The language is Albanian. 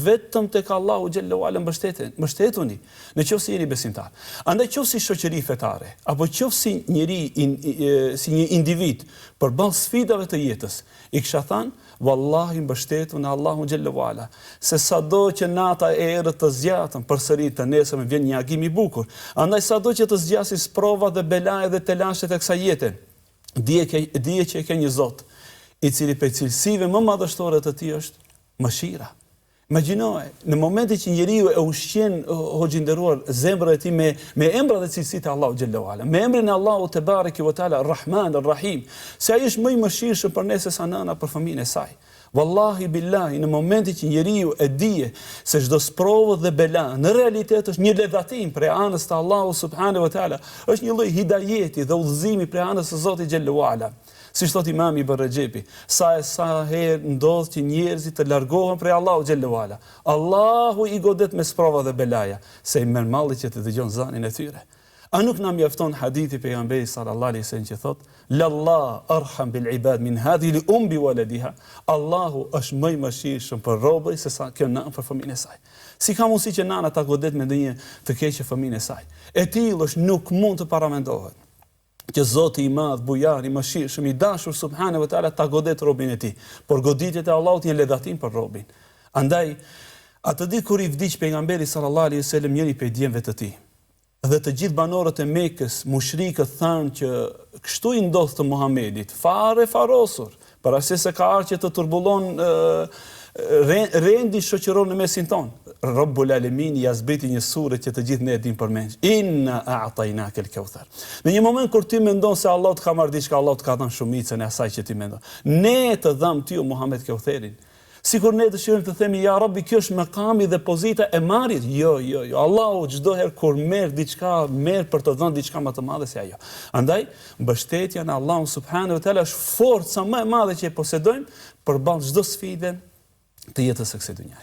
vetëm tek Allahu xhallahu ala mbështetuni, nëse jeni besimtar. Andaj qofsi shoqëri fetare, apo qofsi njeri si një individ përballë sfidave të jetës, i kisha thënë, wallahi mbështetu në Allahun xhallahu ala, se sado që nata e erët të zgjatën, përsëri të nesërme vjen një agim i bukur. Andaj sado që të zgjasis prova dhe belaje dhe telashet e kësaj jete, dije që e ke një Zot, i cili për cilësive më madhështore të tij është mëshira. Imagjinoje, në momentin që njeriu e ushqen hoxhë nderuar zemrën e tij me emra dhe cilësitë e Allahut xhallahu ala, me emrin e Allahut te bareke ve taala Ar-Rahman Ar-Rahim, se ai është më i mëshirshëm për ne se sa nëna për fëmijën e saj. Wallahi billahi, në momentin që njeriu e dije se çdo sprovë dhe bela në realitet është një ledhatim prej anës të Allahut subhanahu wa taala, është një lloj hidajeti dhe udhëzimi prej anës së Zotit xhallahu ala. Si thot Imami Ibn Rajebi, sa herë ndodh që njerëzit të largohen prej Allahut xhallahu ala. Allahu i godet me sprova dhe belaja, se i merr malli që të dëgjon zanin e tyre. A nuk na mjafton hadithi pejgamberit sallallahu alaihi wasallam që thot: "Lallah arham bil ibad min hadhihi al bi waladiha." Allahu është më i mëshirshëm për robërin se sa kjo nën për fëmijën e saj. Si ka mundësi që nana ta godet me ndonjë të keqë fëmijën e saj? E tillë është nuk mund të paramendohet që Zoti i Madh, Bujar, i mëshirshëm, i dashur subhanahu wa taala ta godet robën e tij, por goditjet e Allahut janë ledhatim për robën. Andaj, atë ditë kur i vdiq pejgamberi sallallahu alaihi wasallam, njëri prej djemve të tij, dhe të gjithë banorët e Mekës, mushrikët thanë që kështu i ndodh të Muhamedit, fare farosur, për arsye se ka ardhur që të turbullon rendi shoqëror në mesin ton. Rabbul Alamin ja zbriti një sure që të gjithë ne e dimë përmend. Inna a'tainaka al-kauthar. Në një moment kur ti mendon se Allah të ka marrë diçka, Allah të ka dhënë shumicën e asaj që ti mendon. Ne të dham ti o Muhammed Kautherin. Sikur ne dëshirojmë të themi ja Rabbi, kjo është makami dhe pozita e marrit. Jo. Allahu çdo herë kur merr diçka, merr për të dhënë diçka më të madhe se ajo. Andaj, mbështetja në Allahun subhanahu wa taala është forca më e madhe që e posedojmë përballë çdo sfide të jetës së kësaj dhunjaje.